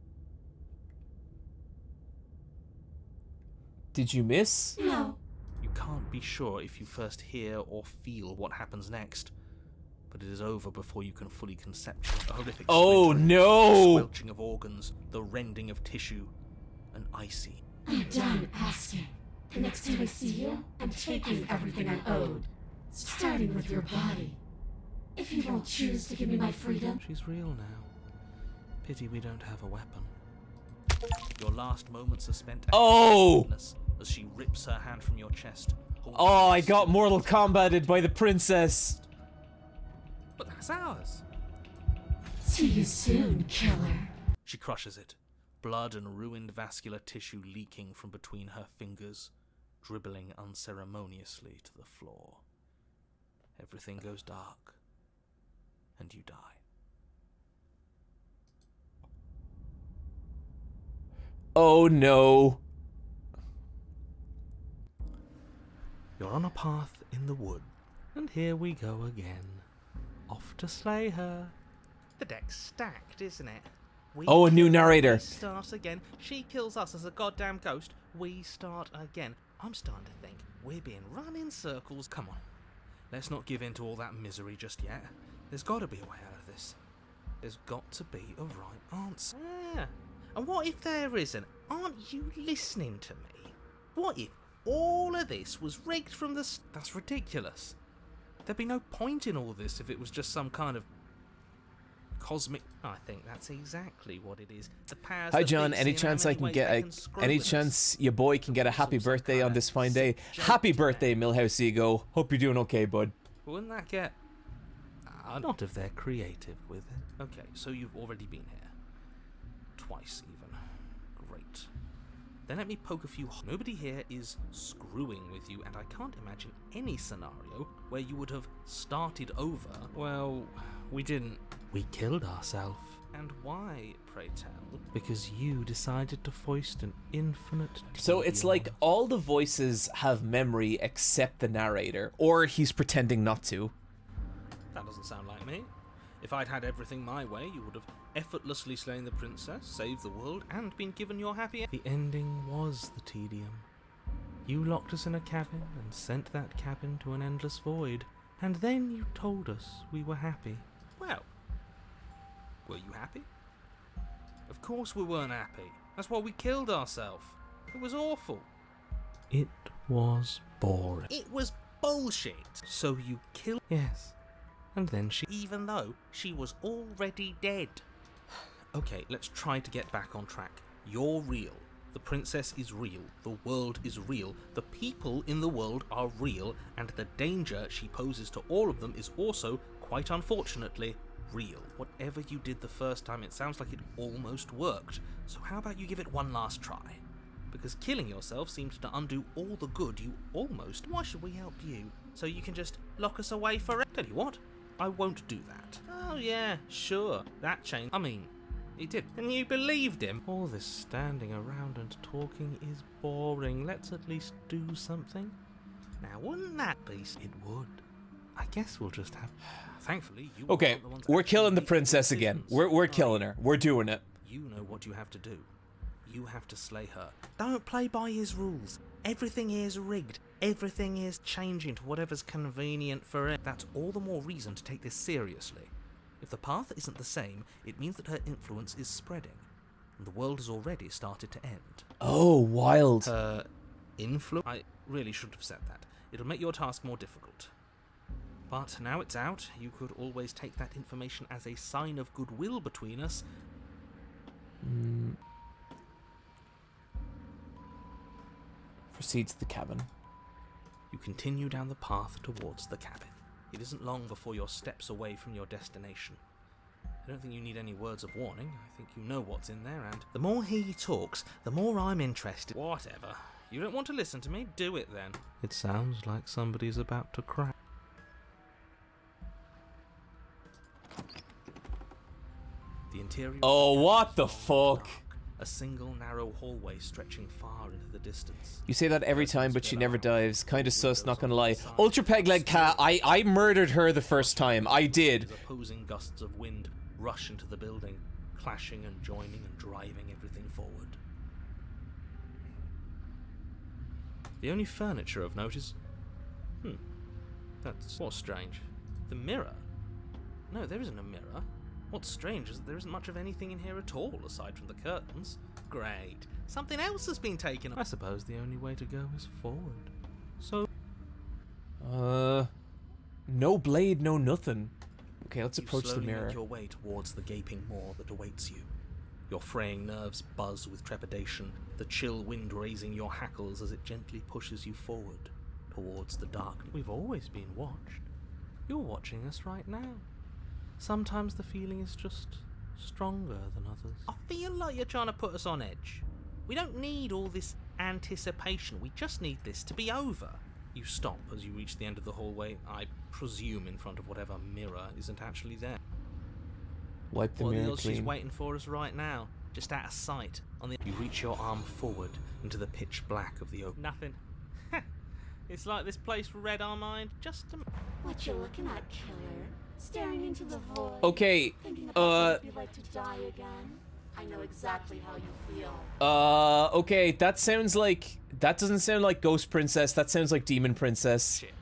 Did you miss? No. You can't be sure if you first hear or feel what happens next, but it is over before you can fully conceptualize the horrific splintering, no! the squelching of organs, the rending of tissue, an icy. I'm done asking. The next time I see you, I'm taking everything I owed, starting with your body. If you won't choose to give me my freedom... She's real now. Pity we don't have a weapon. Your last moments are spent as she rips her hand from your chest. Oh, I got Mortal Kombated by the princess. But that's ours. See you soon, killer. She crushes it, blood and ruined vascular tissue leaking from between her fingers, dribbling unceremoniously to the floor. Everything goes dark, and you die. Oh no. You're on a path in the wood, and here we go again. Off to slay her. The deck's stacked, isn't it? We Oh, a new kill her, narrator. We start again. She kills us as a goddamn ghost. We start again. I'm starting to think we're being run in circles. Come on. Let's not give in to all that misery just yet. There's got to be a way out of this. There's got to be a right answer. Yeah. And what if there isn't? Aren't you listening to me? What if all of this was rigged from the... That's ridiculous. There'd be no point in all this if it was just some kind of cosmic... I think that's exactly what it is. The powers Hi that John, be any see in how chance I many can ways get they a... can screw Any with us. chance your boy can get a happy Some birthday on kinda this fine day? sick Happy joke birthday, today. Millhouse Ego. Hope you're doing okay, bud. Wouldn't that get... not if they're creative with it. Okay, so you've already been here. Twice, even. Great. Then let me poke a few... Nobody here is screwing with you, and I can't imagine any scenario where you would have started over. Well, we didn't. We killed ourselves. And why, pray tell? Because you decided to foist an infinite... So it's like all the voices have memory except the narrator, or he's pretending not to. That doesn't sound like me. If I'd had everything my way, you would have effortlessly slain the princess, saved the world, and been given your happy end. The ending was the tedium. You locked us in a cabin and sent that cabin to an endless void, and then you told us we were happy. Well, were you happy? Of course we weren't happy. That's why we killed ourselves. It was awful. It was boring. It was bullshit. So you killed... Yes. And then she... Even though she was already dead. Okay, let's try to get back on track. You're real. The princess is real. The world is real. The people in the world are real. And the danger she poses to all of them is also, quite unfortunately, real. Whatever you did the first time, it sounds like it almost worked. So how about you give it one last try? Because killing yourself seems to undo all the good you almost... Why should we help you? So you can just lock us away forever? Tell you what, I won't do that. Oh yeah, sure. That changed. I mean, he did. And you believed him. All this standing around and talking is boring. Let's at least do something. Now, wouldn't that be... It would. I guess we'll just have... Thankfully, you... Okay, we're killing the princess again. We're killing her. We're doing it. You know what you have to do. You have to slay her. Don't play by his rules. Everything is rigged. Everything is changing to whatever's convenient for it. That's all the more reason to take this seriously. If the path isn't the same, it means that her influence is spreading. And the world has already started to end. Oh, wild. Her influence? I really shouldn't have said that. It'll make your task more difficult. But now it's out, you could always take that information as a sign of goodwill between us. Proceed to the cabin. You continue down the path towards the cabin. It isn't long before you're steps away from your destination. I don't think you need any words of warning. I think you know what's in there, and the more he talks, the more I'm interested. Whatever. You don't want to listen to me? Do it then. It sounds like somebody's about to crack. The interior... Oh, what the fuck? A single narrow hallway stretching far into the distance. You say that every time, but she never dives. Kinda sus, not gonna lie. Ultra Peg Leg Cat, I murdered her the first time. I did. Opposing gusts of wind rush into the building, clashing and joining and driving everything forward. The only furniture of note is... That's what's strange. The mirror? No, there isn't a mirror. What's strange is that there isn't much of anything in here at all, aside from the curtains. Great. Something else has been taken. I suppose the only way to go is forward. So... No blade, no nothing. Okay, let's approach the slowly mirror. make your way towards the gaping maw that awaits you. Your fraying nerves buzz with trepidation, the chill wind raising your hackles as it gently pushes you forward, towards the darkness. We've always been watched. You're watching us right now. Sometimes the feeling is just stronger than others. I feel like you're trying to put us on edge. We don't need all this anticipation. We just need this to be over. You stop as you reach the end of the hallway, I presume in front of whatever mirror isn't actually there. Wipe the What mirror else she's clean. waiting for us right now, just out of sight. You reach your arm forward into the pitch black of the open. Nothing. It's like this place read our mind just a... What you looking at, killer? Staring into the void. Okay, Thinking about what it'd be like to die again. I know exactly how you feel. Okay, that sounds like... That doesn't sound like Ghost Princess, that sounds like Demon Princess. Shit.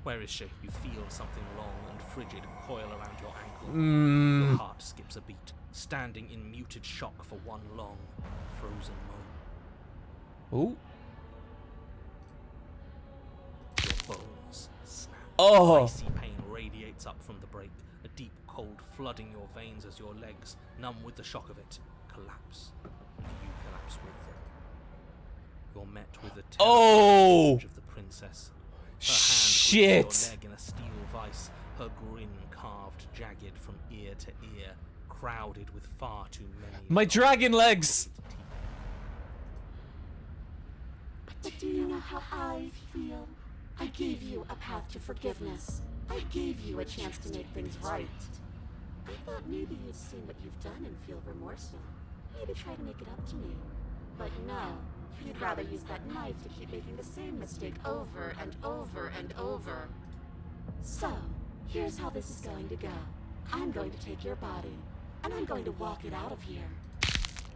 Where is she? You feel something long and frigid coil around your ankle. Your heart skips a beat, standing in muted shock for one long, frozen moment. Ooh. Your bones snap. Oh! Icy pain radiates up from the break, a deep cold flooding your veins as your legs, numb with the shock of it, collapse. You collapse with them. You're met with the terrible image of the princess. Her hand grips your leg in a steel vice, her grin carved jagged from ear to ear, crowded with far too many... My dragon legs! But do you know how I feel? I gave you a path to forgiveness. I gave you a chance to make things right. I thought maybe you'd seen what you've done and feel remorseful. Maybe try to make it up to me. But no, you'd rather use that knife to keep making the same mistake over and over and over. So, here's how this is going to go. I'm going to take your body, and I'm going to walk it out of here.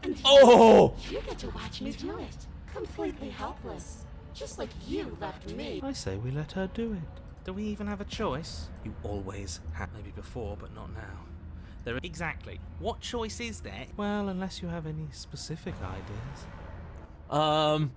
And you get to watch me do it. Completely helpless. Just like you left me. I say we let her do it. Do we even have a choice? You always have. Maybe before, but not now. Exactly. What choice is there? Well, unless you have any specific ideas.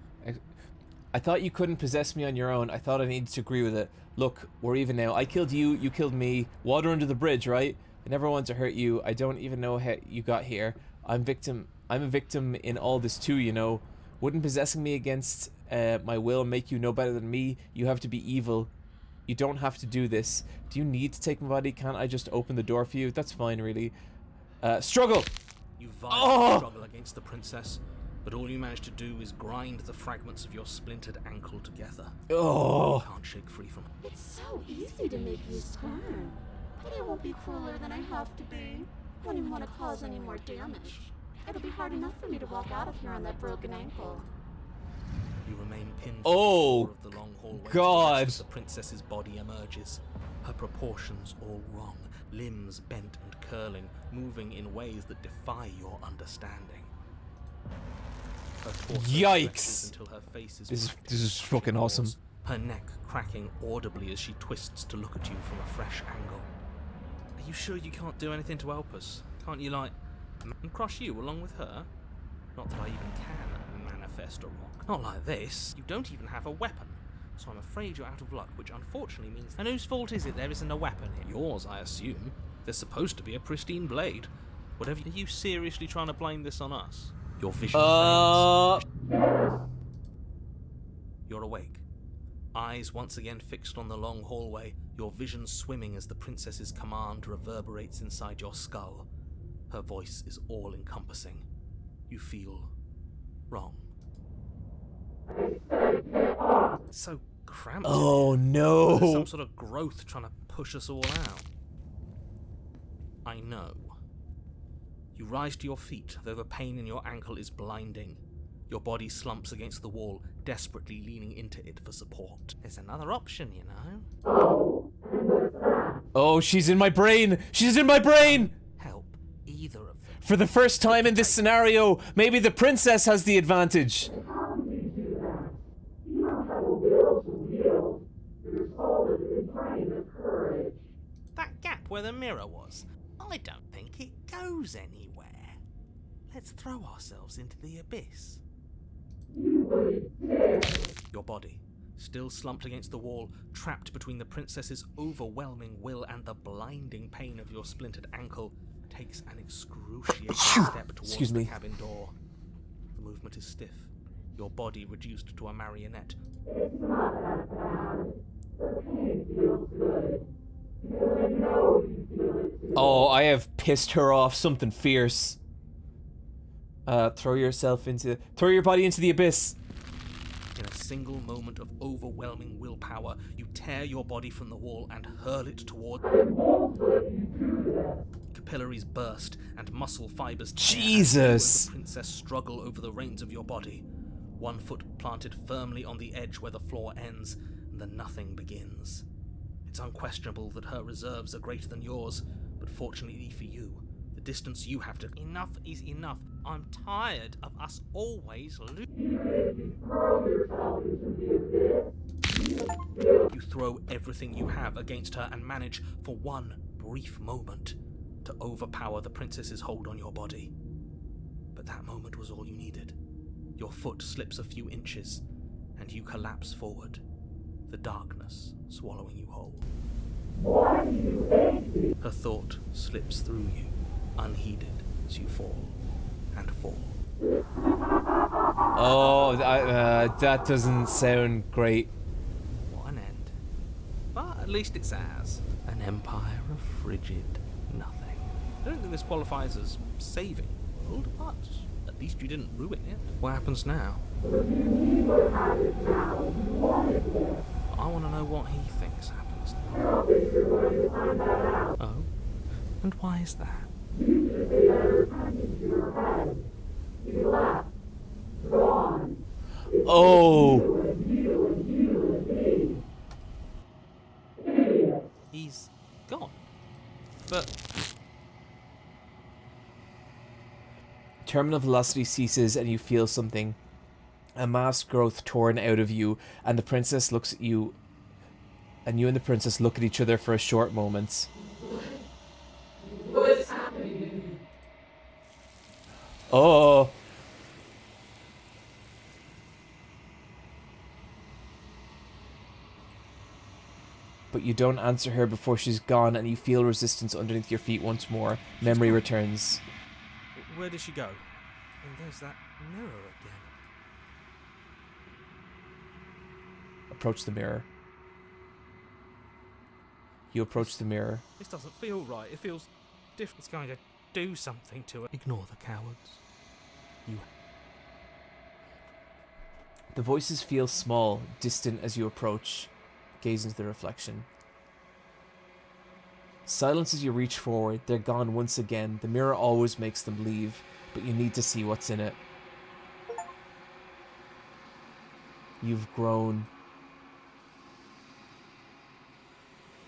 I thought you couldn't possess me on your own. I thought I needed to agree with it. Look, we're even now. I killed you, you killed me. Water under the bridge, right? I never wanted to hurt you. I don't even know how you got here. I'm a victim in all this too, you know. Wouldn't possessing me against my will make you no better than me? You have to be evil. You don't have to do this. Do you need to take my body? Can't I just open the door for you? That's fine, really. Struggle! You violently struggle against the princess, but all you manage to do is grind the fragments of your splintered ankle together. Oh! You can't shake free from it. It's so easy to make you squirm. But I won't be crueler than I have to be. I don't even want to cause any more damage. It'll be hard enough for me to walk out of here on that broken ankle. You remain pinned to the floor of the long hallway God! as the princess's body emerges. Her proportions all wrong, limbs bent and curling, moving in ways that defy your understanding. Her torso Yikes! until her face is This is fucking awesome. Her neck cracking audibly as she twists to look at you from a fresh angle. Are you sure you can't do anything to help us? Can't you, like, and crush you along with her? Not that I even can manifest a rock. Not like this. You don't even have a weapon. So I'm afraid you're out of luck, which unfortunately means... And whose fault is it there isn't a weapon here? Yours, I assume. There's supposed to be a pristine blade. Whatever. Are you seriously trying to blame this on us? Your vision fades. You're awake. Eyes once again fixed on the long hallway, your vision swimming as the princess's command reverberates inside your skull. Her voice is all-encompassing. You feel wrong. So cramped. Oh no! There's some sort of growth trying to push us all out. I know. You rise to your feet, though the pain in your ankle is blinding. Your body slumps against the wall, desperately leaning into it for support. There's another option, you know. Oh, she's in my brain! She's in my brain! Help either of them. For the first time in this scenario, maybe the princess has the advantage. That gap where the mirror was, I don't think it goes anywhere. Let's throw ourselves into the abyss. Your body, still slumped against the wall, trapped between the princess's overwhelming will and the blinding pain of your splintered ankle, takes an excruciating step towards the cabin door. The movement is stiff, your body reduced to a marionette. It's not that bad. The pain feels good. I know you feel it too. Oh, I have pissed her off something fierce. Throw your body into the abyss. In a single moment of overwhelming willpower, you tear your body from the wall and hurl it toward... Capillaries burst and muscle fibers tear as the princess struggle over the reins of your body. One foot planted firmly on the edge where the floor ends, and the nothing begins. It's unquestionable that her reserves are greater than yours, but fortunately for you, the distance you have to... Enough is enough. I'm tired of us always losing. You throw everything you have against her and manage, for one brief moment, to overpower the princess's hold on your body. But that moment was all you needed. Your foot slips a few inches, and you collapse forward, the darkness swallowing you whole. Why do you hate me? Her thought slips through you, unheeded, as you fall and fall. Oh, that doesn't sound great. What an end. But at least it's ours. An empire of frigid nothing. I don't think this qualifies as saving the world, but at least you didn't ruin it. What happens now? I want to know what he thinks happens now. Oh? And why is that? Oh! He's gone. But Terminal velocity ceases and you feel something. A mass growth torn out of you, and the princess looks at you, and you and the princess look at each other for a short moment. What's happening? Oh! But you don't answer her before she's gone, and you feel resistance underneath your feet once more. Memory returns. where did she go? And there's that mirror again. Approach the mirror. You approach the mirror. This doesn't feel right. It feels different. It's going to do something to it. Ignore the cowards. The voices feel small, distant as you approach. Gaze into the reflection. Silence as you reach forward. They're gone once again. The mirror always makes them leave, but you need to see what's in it. You've grown.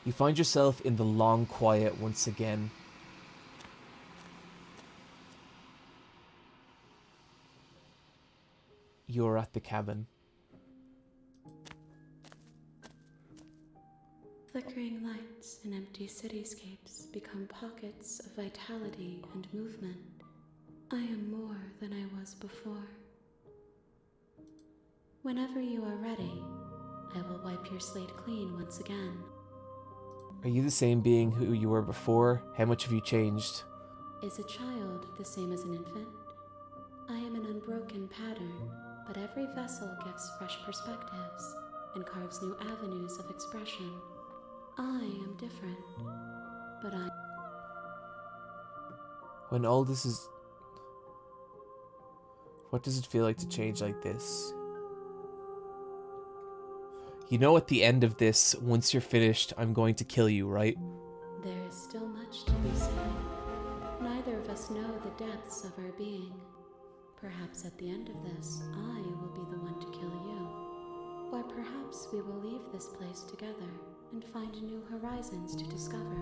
You find yourself in the long quiet once again. You're at the cabin. Flickering lights in empty cityscapes become pockets of vitality and movement. I am more than I was before. Whenever you are ready, I will wipe your slate clean once again. Are you the same being who you were before? How much have you changed? Is a child the same as an infant? I am an unbroken pattern, but every vessel gives fresh perspectives and carves new avenues of expression. I am different, but I... When all this is... What does it feel like to change like this? You know at the end of this, once you're finished, I'm going to kill you, right? There is still much to be said. Neither of us know the depths of our being. Perhaps at the end of this, I will be the one to kill you. Or perhaps we will leave this place together and find new horizons to discover.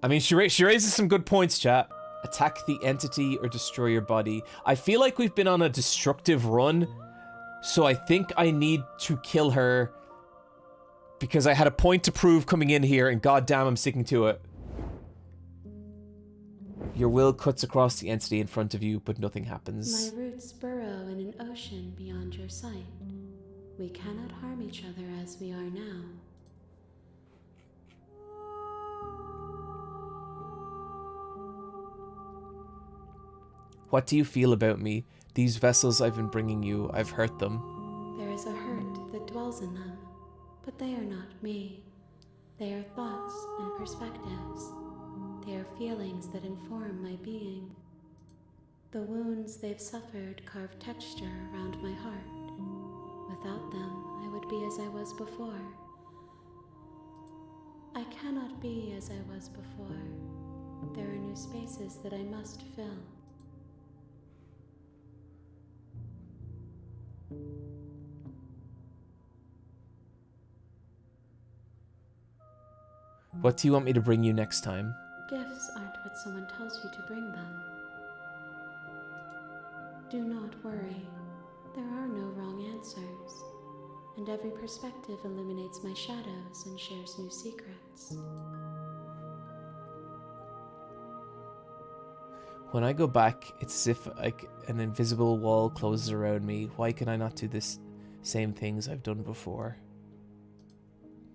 I mean, she raises some good points, chat. Attack the entity or destroy your body. I feel like we've been on a destructive run, so I think I need to kill her because I had a point to prove coming in here, and goddamn, I'm sticking to it. Your will cuts across the entity in front of you, but nothing happens. My roots burrow in an ocean beyond your sight. We cannot harm each other as we are now. What do you feel about me? These vessels I've been bringing you, I've hurt them. There is a hurt that dwells in them, but they are not me. They are thoughts and perspectives. They are feelings that inform my being. The wounds they've suffered carve texture around my heart. Without them, I would be as I was before. I cannot be as I was before. There are new spaces that I must fill. What do you want me to bring you next time? Gifts aren't what someone tells you to bring them. Do not worry. There are no wrong answers. And every perspective illuminates my shadows and shares new secrets. When I go back, it's as if like an invisible wall closes around me. Why can I not do this same things I've done before?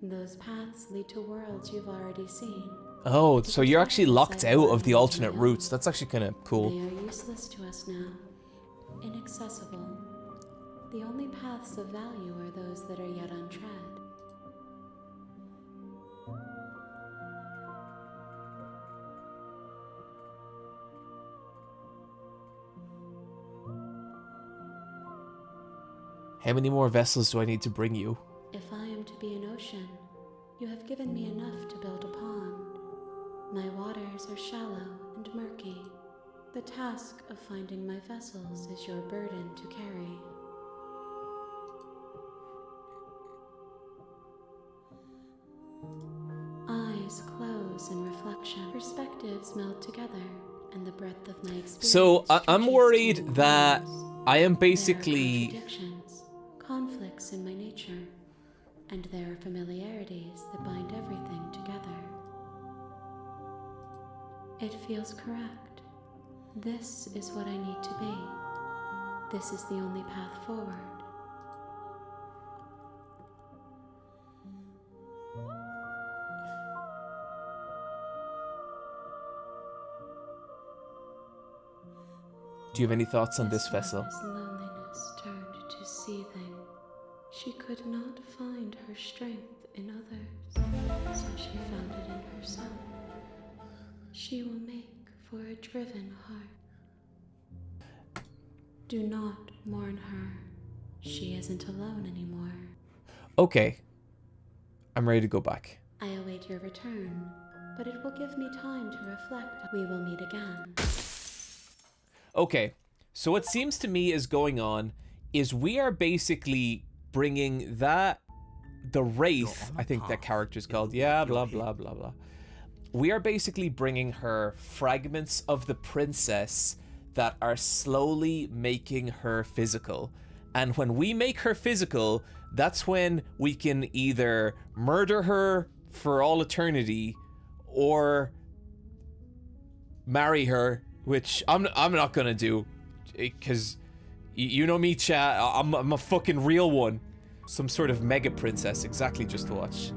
Those paths lead to worlds you've already seen. Oh, so you're actually locked out of the alternate routes. That's actually kind of cool. They are useless to us now. Inaccessible. The only paths of value are those that are yet untread. How many more vessels do I need to bring you? If I am to be an ocean, You have given me enough to build upon. My waters are shallow and murky. The task of finding my vessels is your burden to carry. Eyes close in reflection. Perspectives meld together, and the breadth of my experience. So I'm stretches worried to new that realms. I am There are basically... contradictions, conflicts in my nature, and there are familiarities that bind everything together. It feels correct. This is what I need to be. This is the only path forward. Do you have any thoughts on this vessel? As loneliness turned to seething, she could not find her strength in others, so she found it in herself. She will make for a driven heart. Do not mourn her. She isn't alone anymore. Okay. I'm ready to go back. I await your return, but it will give me time to reflect. We will meet again. Okay, so what seems to me is going on is we are basically bringing the Wraith, I think that character's called, yeah, blah, blah, blah, blah. We are basically bringing her fragments of the princess that are slowly making her physical. And when we make her physical, that's when we can either murder her for all eternity or marry her, which I'm not gonna do, because you know me, chat. I'm a fucking real one. Some sort of mega princess, exactly just to watch.